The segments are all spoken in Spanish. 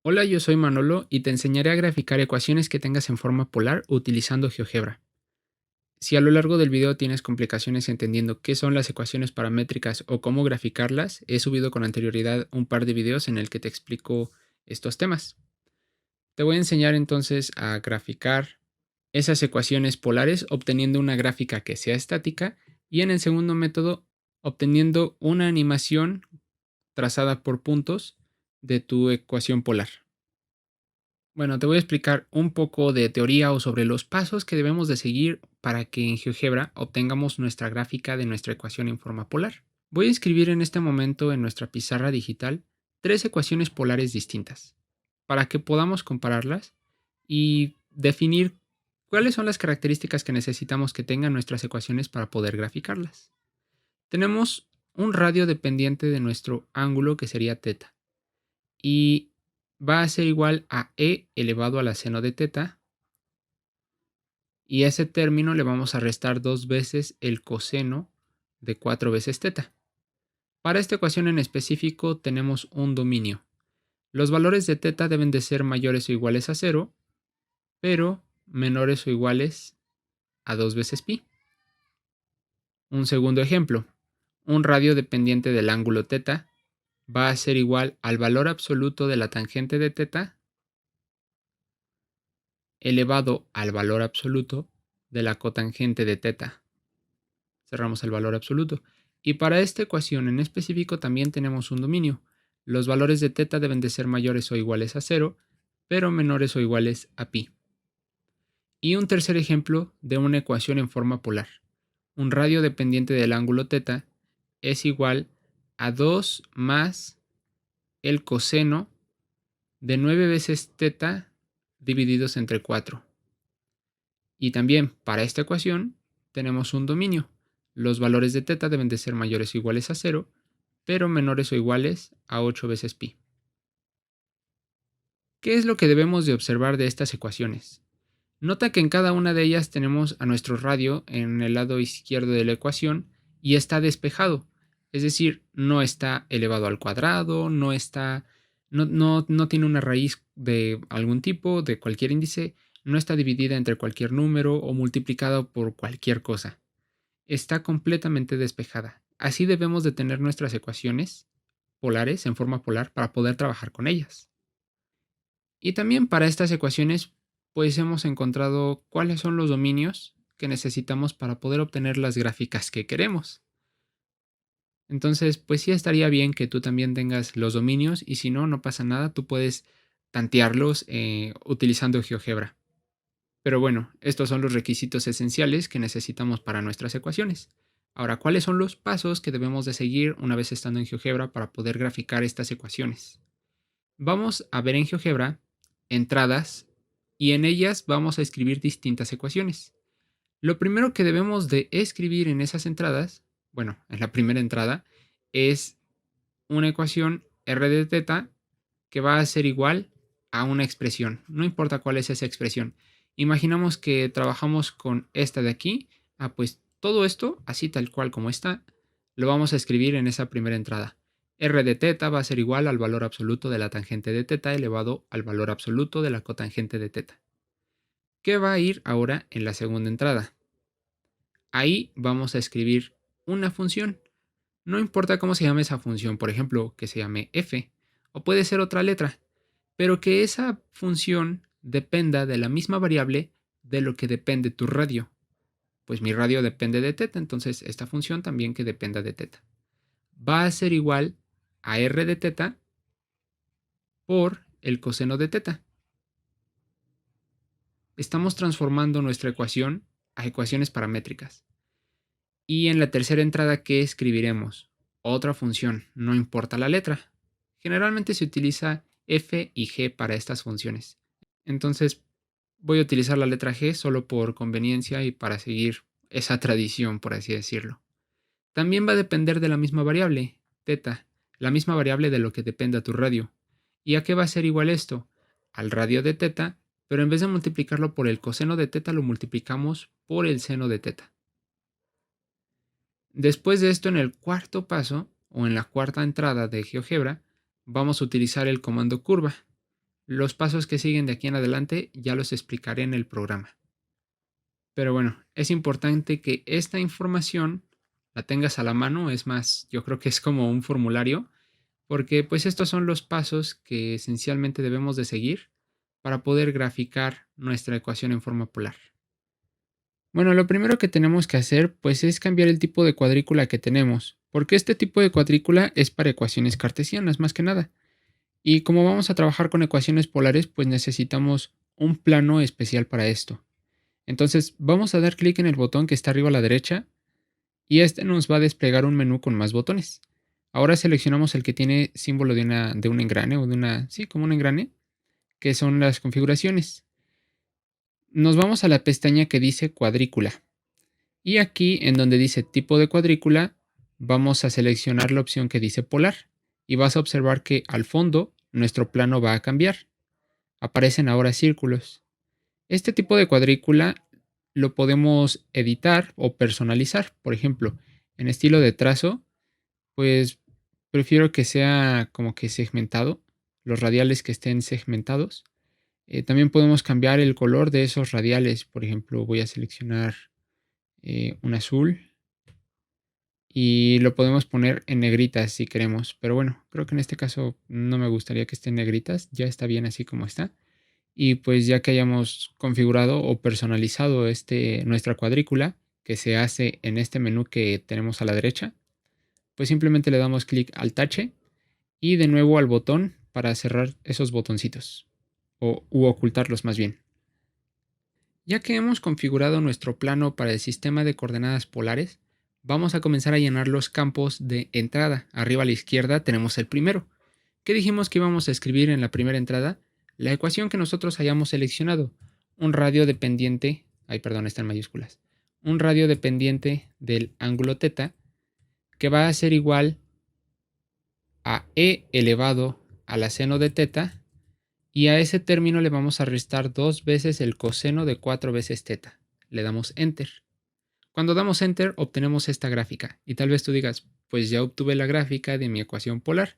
Hola, yo soy Manolo y te enseñaré a graficar ecuaciones que tengas en forma polar utilizando GeoGebra. Si a lo largo del video tienes complicaciones entendiendo qué son las ecuaciones paramétricas o cómo graficarlas, he subido con anterioridad un par de videos en el que te explico estos temas. Te voy a enseñar entonces a graficar esas ecuaciones polares obteniendo una gráfica que sea estática y en el segundo método obteniendo una animación trazada por puntos de tu ecuación polar. Bueno, te voy a explicar un poco de teoría o sobre los pasos que debemos de seguir para que en GeoGebra obtengamos nuestra gráfica de nuestra ecuación en forma polar. Voy a escribir en este momento en nuestra pizarra digital tres ecuaciones polares distintas, para que podamos compararlas y definir cuáles son las características que necesitamos que tengan nuestras ecuaciones para poder graficarlas. Tenemos un radio dependiente de nuestro ángulo que sería θ y va a ser igual a e elevado a la seno de teta, y a ese término le vamos a restar 2 veces el coseno de 4 veces teta. Para esta ecuación en específico tenemos un dominio. Los valores de teta deben de ser mayores o iguales a 0, pero menores o iguales a 2 veces pi. Un segundo ejemplo. Un radio dependiente del ángulo teta va a ser igual al valor absoluto de la tangente de teta elevado al valor absoluto de la cotangente de teta. Cerramos el valor absoluto. Y para esta ecuación en específico también tenemos un dominio. Los valores de teta deben de ser mayores o iguales a 0, pero menores o iguales a pi. Y un tercer ejemplo de una ecuación en forma polar. Un radio dependiente del ángulo teta es igual a 2 más el coseno de 9 veces teta divididos entre 4. Y también para esta ecuación tenemos un dominio. Los valores de teta deben de ser mayores o iguales a 0, pero menores o iguales a 8 veces pi. ¿Qué es lo que debemos de observar de estas ecuaciones? Nota que en cada una de ellas tenemos a nuestro radio en el lado izquierdo de la ecuación y está despejado, es decir, no está elevado al cuadrado, no tiene una raíz de algún tipo, de cualquier índice, no está dividida entre cualquier número o multiplicada por cualquier cosa. Está completamente despejada. Así debemos de tener nuestras ecuaciones polares en forma polar para poder trabajar con ellas. Y también para estas ecuaciones, pues hemos encontrado cuáles son los dominios que necesitamos para poder obtener las gráficas que queremos. Entonces, pues sí estaría bien que tú también tengas los dominios y si no, no pasa nada, tú puedes tantearlos utilizando GeoGebra. Pero bueno, estos son los requisitos esenciales que necesitamos para nuestras ecuaciones. Ahora, ¿cuáles son los pasos que debemos de seguir una vez estando en GeoGebra para poder graficar estas ecuaciones? Vamos a ver en GeoGebra entradas y en ellas vamos a escribir distintas ecuaciones. Lo primero que debemos de escribir en esas entradas, bueno, en la primera entrada, es una ecuación r de teta que va a ser igual a una expresión. No importa cuál es esa expresión. Imaginamos que trabajamos con esta de aquí. Pues todo esto, así tal cual como está, lo vamos a escribir en esa primera entrada. R de teta va a ser igual al valor absoluto de la tangente de teta elevado al valor absoluto de la cotangente de teta. ¿Qué va a ir ahora en la segunda entrada? Ahí vamos a escribir una función. No importa cómo se llame esa función, por ejemplo, que se llame f, o puede ser otra letra, pero que esa función dependa de la misma variable de lo que depende tu radio. Pues mi radio depende de teta, entonces esta función también que dependa de teta. Va a ser igual a r de teta por el coseno de teta. Estamos transformando nuestra ecuación a ecuaciones paramétricas. Y en la tercera entrada, ¿qué escribiremos? Otra función, no importa la letra. Generalmente se utiliza f y g para estas funciones. Entonces voy a utilizar la letra g solo por conveniencia y para seguir esa tradición, por así decirlo. También va a depender de la misma variable, teta, la misma variable de lo que dependa tu radio. ¿Y a qué va a ser igual esto? Al radio de teta, pero en vez de multiplicarlo por el coseno de teta, lo multiplicamos por el seno de teta. Después de esto, en el cuarto paso, o en la cuarta entrada de GeoGebra, vamos a utilizar el comando curva. Los pasos que siguen de aquí en adelante ya los explicaré en el programa. Pero bueno, es importante que esta información la tengas a la mano. Es más, yo creo que es como un formulario, porque pues estos son los pasos que esencialmente debemos de seguir para poder graficar nuestra ecuación en forma polar. Bueno, lo primero que tenemos que hacer pues es cambiar el tipo de cuadrícula que tenemos, porque este tipo de cuadrícula es para ecuaciones cartesianas más que nada. Y como vamos a trabajar con ecuaciones polares, pues necesitamos un plano especial para esto. Entonces vamos a dar clic en el botón que está arriba a la derecha y este nos va a desplegar un menú con más botones. Ahora seleccionamos el que tiene símbolo de un engrane o sí, como un engrane, que son las configuraciones. Nos vamos a la pestaña que dice cuadrícula. Y aquí en donde dice tipo de cuadrícula, vamos a seleccionar la opción que dice polar. Y vas a observar que al fondo nuestro plano va a cambiar. Aparecen ahora círculos. Este tipo de cuadrícula lo podemos editar o personalizar. Por ejemplo, en estilo de trazo, pues prefiero que sea como que segmentado, los radiales que estén segmentados. También podemos cambiar el color de esos radiales. Por ejemplo, voy a seleccionar un azul y lo podemos poner en negritas si queremos. Pero bueno, creo que en este caso no me gustaría que estén negritas. Ya está bien así como está. Y pues ya que hayamos configurado o personalizado nuestra cuadrícula, que se hace en este menú que tenemos a la derecha, pues simplemente le damos clic al tache y de nuevo al botón para cerrar esos botoncitos u ocultarlos más bien. Ya que hemos configurado nuestro plano para el sistema de coordenadas polares, vamos a comenzar a llenar los campos de entrada. Arriba a la izquierda tenemos el primero. ¿Qué dijimos que íbamos a escribir en la primera entrada? La ecuación que nosotros hayamos seleccionado. Un radio dependiente, está en mayúsculas. Un radio dependiente del ángulo θ que va a ser igual a e elevado a la seno de θ, y a ese término le vamos a restar 2 veces el coseno de 4 veces θ. Le damos Enter. Cuando damos Enter obtenemos esta gráfica. Y tal vez tú digas, pues ya obtuve la gráfica de mi ecuación polar.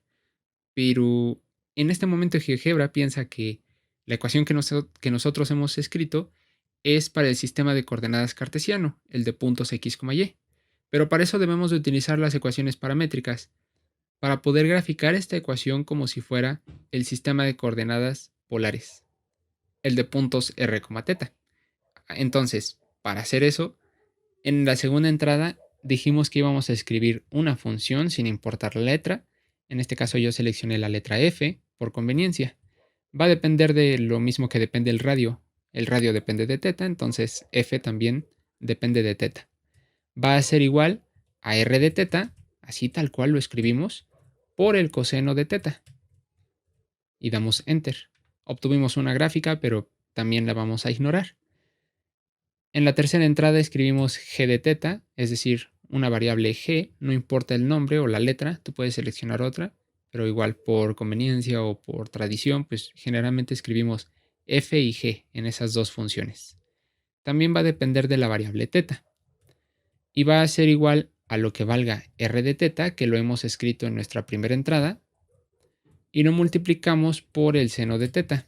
Pero en este momento GeoGebra piensa que la ecuación que nosotros hemos escrito es para el sistema de coordenadas cartesiano, el de puntos x, y. Pero para eso debemos de utilizar las ecuaciones paramétricas, para poder graficar esta ecuación como si fuera el sistema de coordenadas polares, el de puntos r, θ. Entonces, para hacer eso, en la segunda entrada dijimos que íbamos a escribir una función sin importar la letra. En este caso yo seleccioné la letra F por conveniencia. Va a depender de lo mismo que depende el radio. El radio depende de θ, entonces F también depende de θ. Va a ser igual a r de θ, así tal cual lo escribimos, por el coseno de θ. Y damos Enter. Obtuvimos una gráfica, pero también la vamos a ignorar. En la tercera entrada escribimos g de θ, es decir, una variable g, no importa el nombre o la letra, tú puedes seleccionar otra, pero igual por conveniencia o por tradición, pues generalmente escribimos f y g en esas dos funciones. También va a depender de la variable θ y va a ser igual a lo que valga r de θ, que lo hemos escrito en nuestra primera entrada, y lo multiplicamos por el seno de θ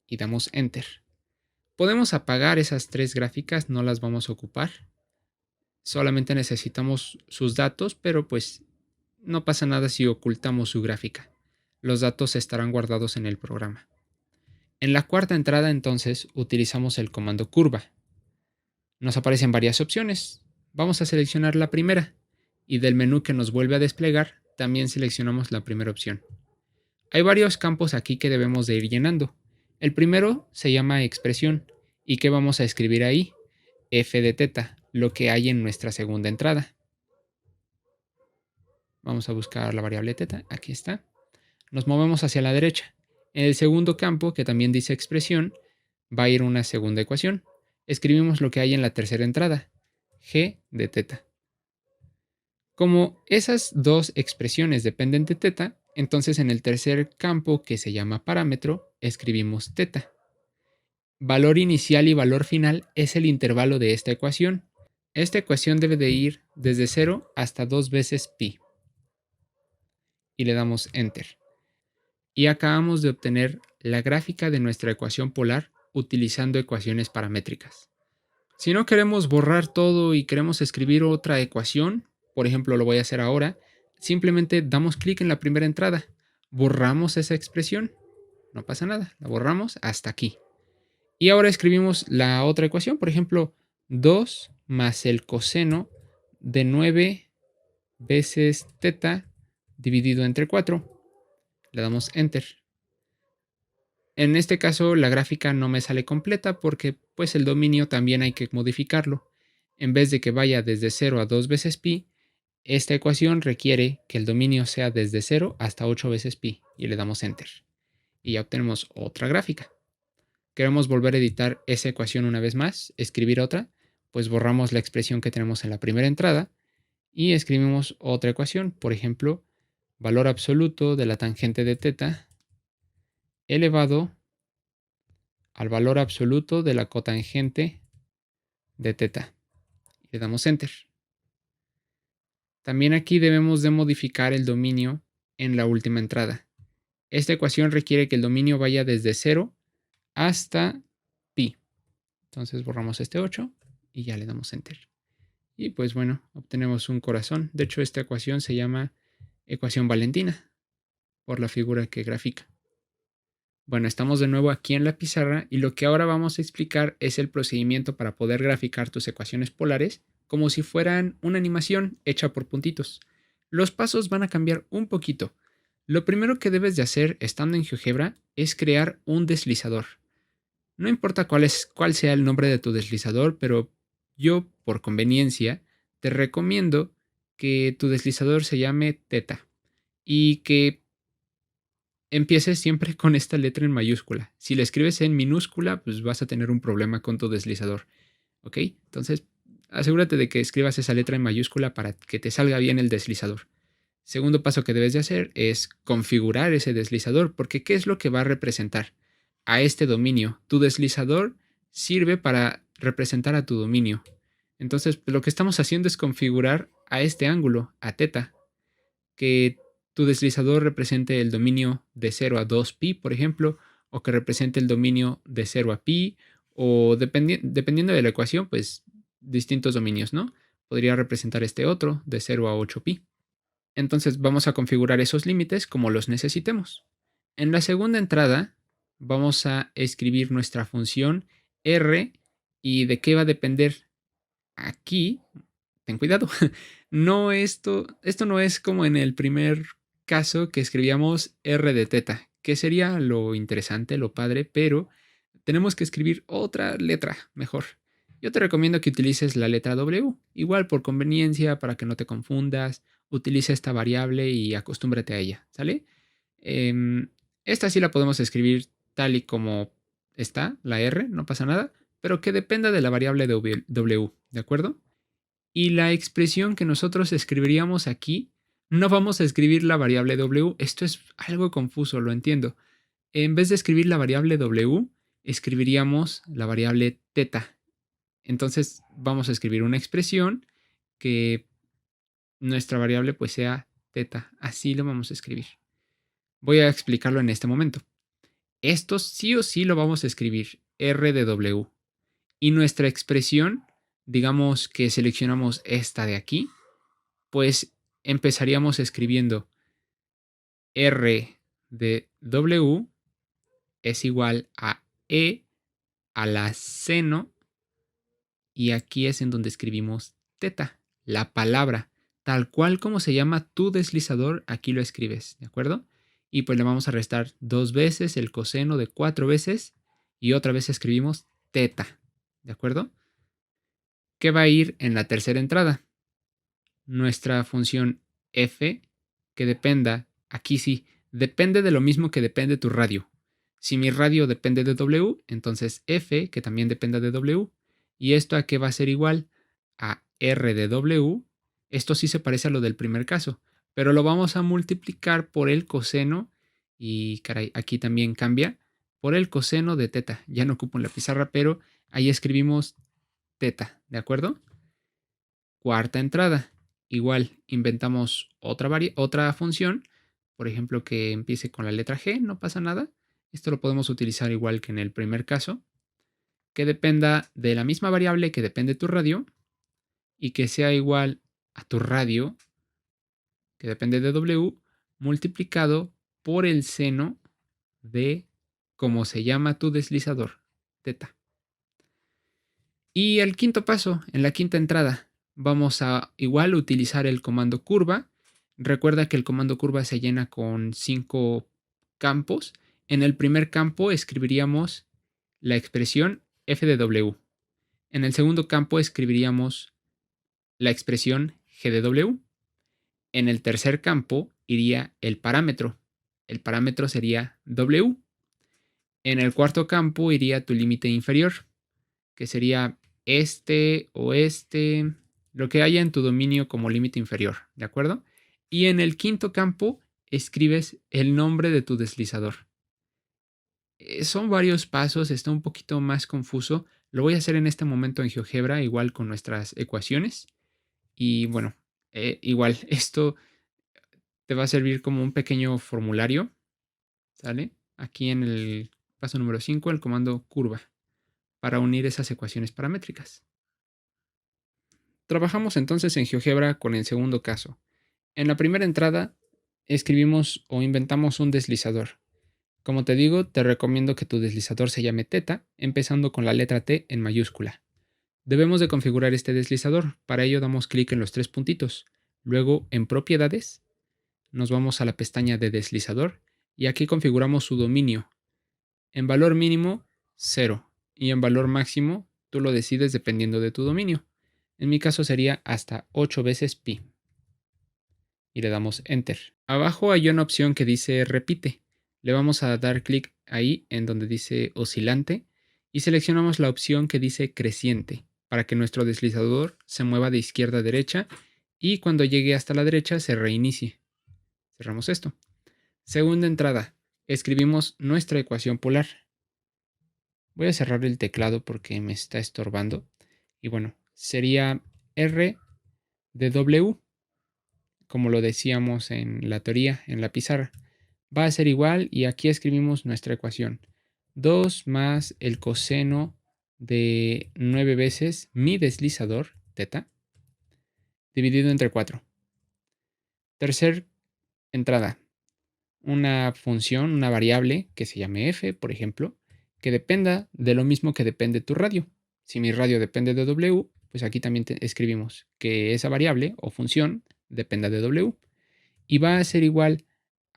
y damos Enter. Podemos apagar esas tres gráficas, no las vamos a ocupar. Solamente necesitamos sus datos, pero pues no pasa nada si ocultamos su gráfica. Los datos estarán guardados en el programa. En la cuarta entrada entonces utilizamos el comando curva. Nos aparecen varias opciones. Vamos a seleccionar la primera y del menú que nos vuelve a desplegar también seleccionamos la primera opción. Hay varios campos aquí que debemos de ir llenando. El primero se llama expresión. ¿Y qué vamos a escribir ahí? F de θ, lo que hay en nuestra segunda entrada. Vamos a buscar la variable θ, aquí está. Nos movemos hacia la derecha. En el segundo campo, que también dice expresión, va a ir una segunda ecuación. Escribimos lo que hay en la tercera entrada, g de θ. Como esas dos expresiones dependen de θ, entonces en el tercer campo, que se llama parámetro, escribimos θ. Valor inicial y valor final es el intervalo de esta ecuación. Esta ecuación debe de ir desde 0 hasta 2 veces pi. Y le damos Enter. Y acabamos de obtener la gráfica de nuestra ecuación polar utilizando ecuaciones paramétricas. Si no queremos borrar todo y queremos escribir otra ecuación, por ejemplo, lo voy a hacer ahora, simplemente damos clic en la primera entrada, borramos esa expresión, no pasa nada, la borramos hasta aquí. Y ahora escribimos la otra ecuación, por ejemplo, 2 más el coseno de 9 veces teta dividido entre 4. Le damos Enter. En este caso la gráfica no me sale completa porque pues el dominio también hay que modificarlo. En vez de que vaya desde 0 a 2 veces pi, esta ecuación requiere que el dominio sea desde 0 hasta 8 veces pi y le damos Enter. Y ya obtenemos otra gráfica. Queremos volver a editar esa ecuación una vez más, escribir otra, pues borramos la expresión que tenemos en la primera entrada y escribimos otra ecuación, por ejemplo, valor absoluto de la tangente de teta elevado al valor absoluto de la cotangente de teta. Le damos Enter. También aquí debemos de modificar el dominio en la última entrada. Esta ecuación requiere que el dominio vaya desde 0 hasta pi. Entonces borramos este 8 y ya le damos Enter. Y pues bueno, obtenemos un corazón. De hecho, esta ecuación se llama ecuación valentina por la figura que grafica. Bueno, estamos de nuevo aquí en la pizarra y lo que ahora vamos a explicar es el procedimiento para poder graficar tus ecuaciones polares como si fueran una animación hecha por puntitos. Los pasos van a cambiar un poquito. Lo primero que debes de hacer estando en GeoGebra es crear un deslizador. No importa cuál sea el nombre de tu deslizador, pero yo, por conveniencia, te recomiendo que tu deslizador se llame teta y que empieces siempre con esta letra en mayúscula. Si la escribes en minúscula, pues vas a tener un problema con tu deslizador. ¿Ok? Entonces, asegúrate de que escribas esa letra en mayúscula para que te salga bien el deslizador. Segundo paso que debes de hacer es configurar ese deslizador, porque ¿qué es lo que va a representar? A este dominio. Tu deslizador sirve para representar a tu dominio. Entonces, lo que estamos haciendo es configurar a este ángulo, a teta, que tu deslizador represente el dominio de 0 a 2pi, por ejemplo, o que represente el dominio de 0 a pi, o dependiendo de la ecuación, pues distintos dominios, ¿no? Podría representar este otro de 0 a 8pi. Entonces vamos a configurar esos límites como los necesitemos. En la segunda entrada vamos a escribir nuestra función r y de qué va a depender aquí. Ten cuidado. No esto no es como en el primer caso que escribíamos r de teta, que sería lo interesante, lo padre, pero tenemos que escribir otra letra mejor. Yo te recomiendo que utilices la letra W, igual por conveniencia, para que no te confundas, utiliza esta variable y acostúmbrate a ella, ¿sale? Esta sí la podemos escribir tal y como está, la R, no pasa nada, pero que dependa de la variable W, ¿de acuerdo? Y la expresión que nosotros escribiríamos aquí, no vamos a escribir la variable W, esto es algo confuso, lo entiendo. En vez de escribir la variable W, escribiríamos la variable teta. Entonces vamos a escribir una expresión que nuestra variable pues sea teta. Así lo vamos a escribir. Voy a explicarlo en este momento. Esto sí o sí lo vamos a escribir R de W. Y nuestra expresión, digamos que seleccionamos esta de aquí, pues empezaríamos escribiendo R de W es igual a E a la seno y aquí es en donde escribimos teta, la palabra, tal cual como se llama tu deslizador, aquí lo escribes, ¿de acuerdo? Y pues le vamos a restar 2 veces el coseno de 4 veces y otra vez escribimos teta, ¿de acuerdo? ¿Qué va a ir en la tercera entrada? Nuestra función f que dependa, aquí sí, depende de lo mismo que depende tu radio. Si mi radio depende de W, entonces f que también dependa de W. ¿Y esto a qué va a ser igual? A R de W. Esto sí se parece a lo del primer caso, pero lo vamos a multiplicar por el coseno, y caray, aquí también cambia, por el coseno de teta. Ya no ocupo en la pizarra, pero ahí escribimos teta, ¿de acuerdo? Cuarta entrada. Igual inventamos otra función, por ejemplo, que empiece con la letra G, no pasa nada. Esto lo podemos utilizar igual que en el primer caso, que dependa de la misma variable que depende de tu radio y que sea igual a tu radio, que depende de W, multiplicado por el seno de cómo se llama tu deslizador, teta. Y el quinto paso, en la quinta entrada, vamos a igual utilizar el comando curva. Recuerda que el comando curva se llena con 5 campos. En el primer campo escribiríamos la expresión f de w. En el segundo campo escribiríamos la expresión g de w. En el tercer campo iría el parámetro. El parámetro sería w. En el cuarto campo iría tu límite inferior, que sería este o este, lo que haya en tu dominio como límite inferior, ¿de acuerdo? Y en el quinto campo escribes el nombre de tu deslizador. Son varios pasos, está un poquito más confuso. Lo voy a hacer en este momento en GeoGebra, igual con nuestras ecuaciones. Y bueno, igual esto te va a servir como un pequeño formulario, ¿sale? Aquí en el paso número 5, el comando curva, para unir esas ecuaciones paramétricas. Trabajamos entonces en GeoGebra con el segundo caso. En la primera entrada escribimos o inventamos un deslizador. Como te digo, te recomiendo que tu deslizador se llame teta, empezando con la letra T en mayúscula. Debemos de configurar este deslizador. Para ello damos clic en los 3 puntitos. Luego en propiedades, nos vamos a la pestaña de deslizador y aquí configuramos su dominio. En valor mínimo, 0. Y en valor máximo, tú lo decides dependiendo de tu dominio. En mi caso sería hasta 8 veces pi. Y le damos Enter. Abajo hay una opción que dice repite. Le vamos a dar clic ahí en donde dice oscilante y seleccionamos la opción que dice creciente para que nuestro deslizador se mueva de izquierda a derecha y cuando llegue hasta la derecha se reinicie. Cerramos esto. Segunda entrada. Escribimos nuestra ecuación polar. Voy a cerrar el teclado porque me está estorbando. Y bueno, sería R de W, como lo decíamos en la teoría, en la pizarra. Va a ser igual y aquí escribimos nuestra ecuación. 2 más el coseno de 9 veces mi deslizador, teta, dividido entre 4. Tercer entrada. Una función, una variable que se llame f, por ejemplo, que dependa de lo mismo que depende tu radio. Si mi radio depende de w, pues aquí también escribimos que esa variable o función dependa de w. Y va a ser igual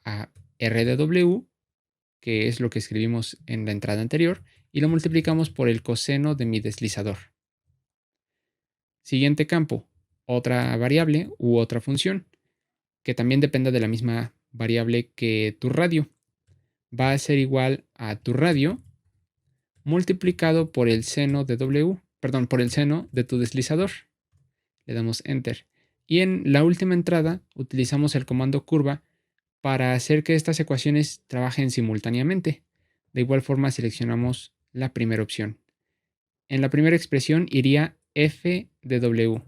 a r de w, que es lo que escribimos en la entrada anterior, y lo multiplicamos por el coseno de mi deslizador. Siguiente campo, otra variable u otra función, que también dependa de la misma variable que tu radio. Va a ser igual a tu radio multiplicado por el seno de w, perdón, por el seno de tu deslizador. Le damos Enter. Y en la última entrada utilizamos el comando curva para hacer que estas ecuaciones trabajen simultáneamente. De igual forma seleccionamos la primera opción. En la primera expresión iría f de w.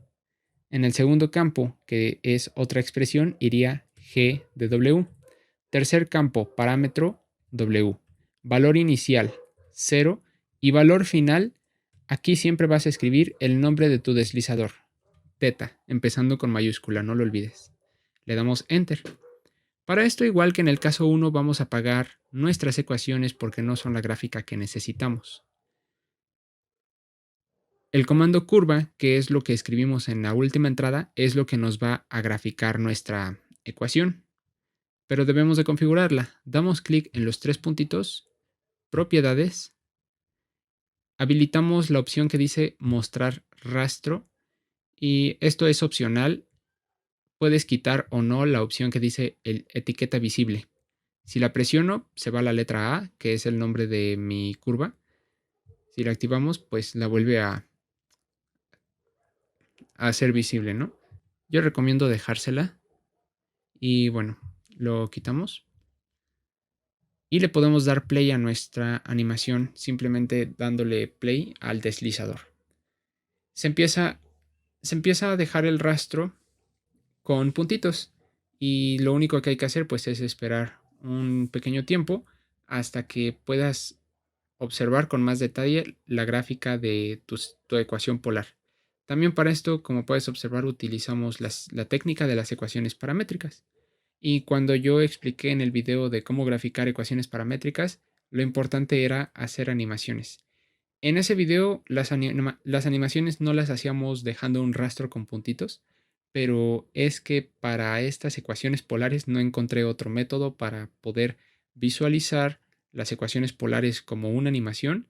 En el segundo campo, que es otra expresión, iría g de w. Tercer campo, parámetro w. Valor inicial 0 y valor final, aquí siempre vas a escribir el nombre de tu deslizador, teta, empezando con mayúscula, no lo olvides. Le damos Enter. Para esto, igual que en el caso 1, vamos a apagar nuestras ecuaciones porque no son la gráfica que necesitamos. El comando curva, que es lo que escribimos en la última entrada, es lo que nos va a graficar nuestra ecuación. Pero debemos de configurarla. Damos clic en los 3 puntitos, propiedades, habilitamos la opción que dice mostrar rastro y esto es opcional. Puedes quitar o no la opción que dice etiqueta visible. Si la presiono, se va a la letra A, que es el nombre de mi curva. Si la activamos, pues la vuelve a ser visible, ¿no? Yo recomiendo dejársela. Y bueno, lo quitamos. Y le podemos dar play a nuestra animación simplemente dándole play al deslizador. Se empieza a dejar el rastro con puntitos y lo único que hay que hacer pues es esperar un pequeño tiempo hasta que puedas observar con más detalle la gráfica de tu ecuación polar. También para esto, como puedes observar, utilizamos la técnica de las ecuaciones paramétricas. Y cuando yo expliqué en el video de cómo graficar ecuaciones paramétricas, lo importante era hacer animaciones. En ese video las animaciones no las hacíamos dejando un rastro con puntitos, pero es que para estas ecuaciones polares no encontré otro método para poder visualizar las ecuaciones polares como una animación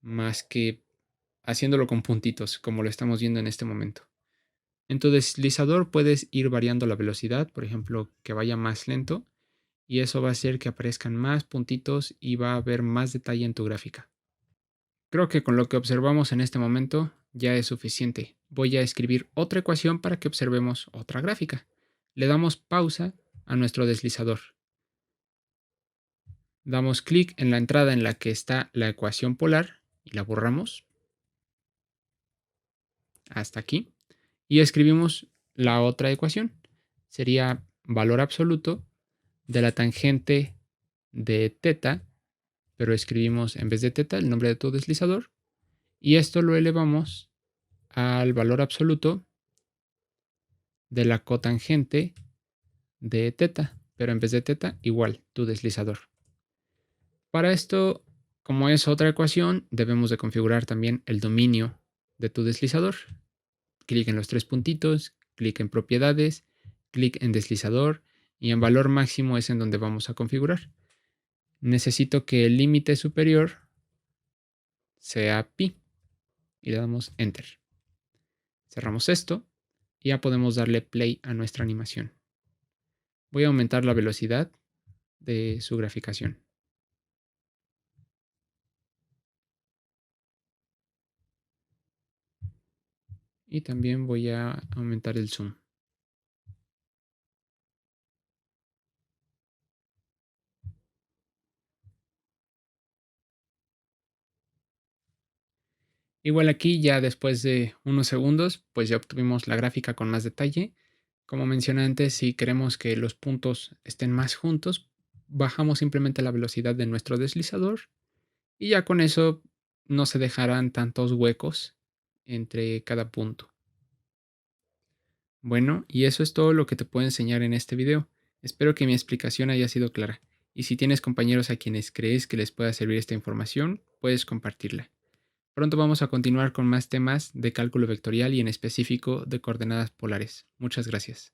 más que haciéndolo con puntitos, como lo estamos viendo en este momento. En tu deslizador puedes ir variando la velocidad, por ejemplo, que vaya más lento, y eso va a hacer que aparezcan más puntitos y va a haber más detalle en tu gráfica. Creo que con lo que observamos en este momento ya es suficiente. Voy a escribir otra ecuación para que observemos otra gráfica. Le damos pausa a nuestro deslizador. Damos clic en la entrada en la que está la ecuación polar y la borramos hasta aquí y escribimos la otra ecuación. Sería valor absoluto de la tangente de teta, pero escribimos en vez de teta el nombre de tu deslizador y esto lo elevamos al valor absoluto de la cotangente de teta, pero en vez de teta igual tu deslizador. Para esto, como es otra ecuación, debemos de configurar también el dominio de tu deslizador. Clic en los tres puntitos, clic en propiedades, clic en deslizador y en valor máximo es en donde vamos a configurar. Necesito que el límite superior sea pi y le damos enter. Cerramos esto y ya podemos darle play a nuestra animación. Voy a aumentar la velocidad de su graficación. Y también voy a aumentar el zoom. Igual aquí ya después de unos segundos, pues ya obtuvimos la gráfica con más detalle. Como mencioné antes, si queremos que los puntos estén más juntos, bajamos simplemente la velocidad de nuestro deslizador y ya con eso no se dejarán tantos huecos entre cada punto. Bueno, y eso es todo lo que te puedo enseñar en este video. Espero que mi explicación haya sido clara. Y si tienes compañeros a quienes crees que les pueda servir esta información, puedes compartirla. Pronto vamos a continuar con más temas de cálculo vectorial y en específico de coordenadas polares. Muchas gracias.